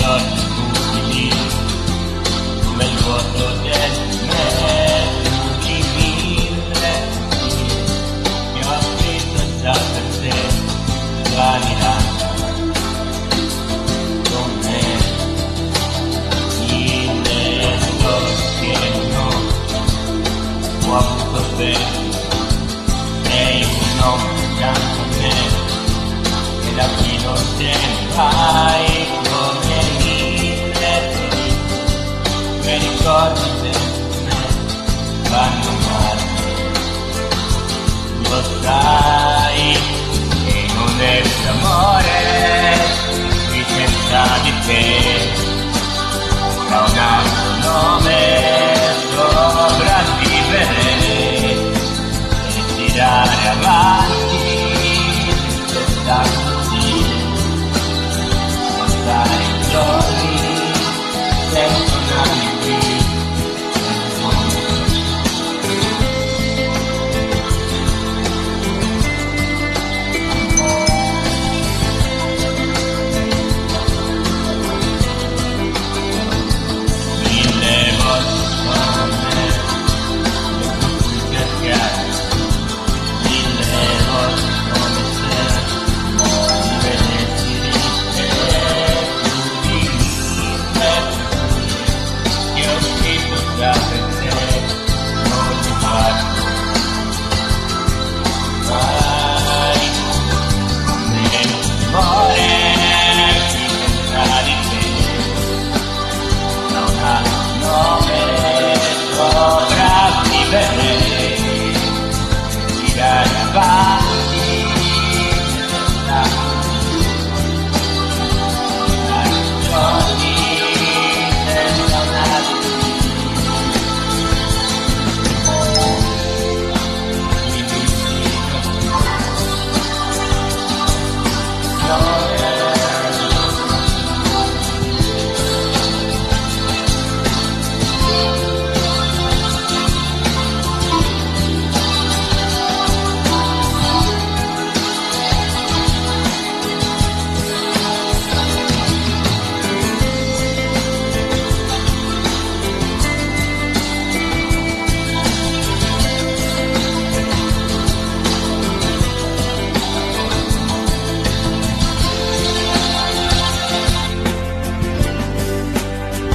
giorni utili, come il vuoto del mezzo di mille che ho scritto già per te, vanità con me, mille cose che non ho avuto bene, sei un uomo accanto a me, e da qui non te ne vai come mille ferite, che ricordi dentro me vanno male. Lo sai che non è l'amore, qui senza di te.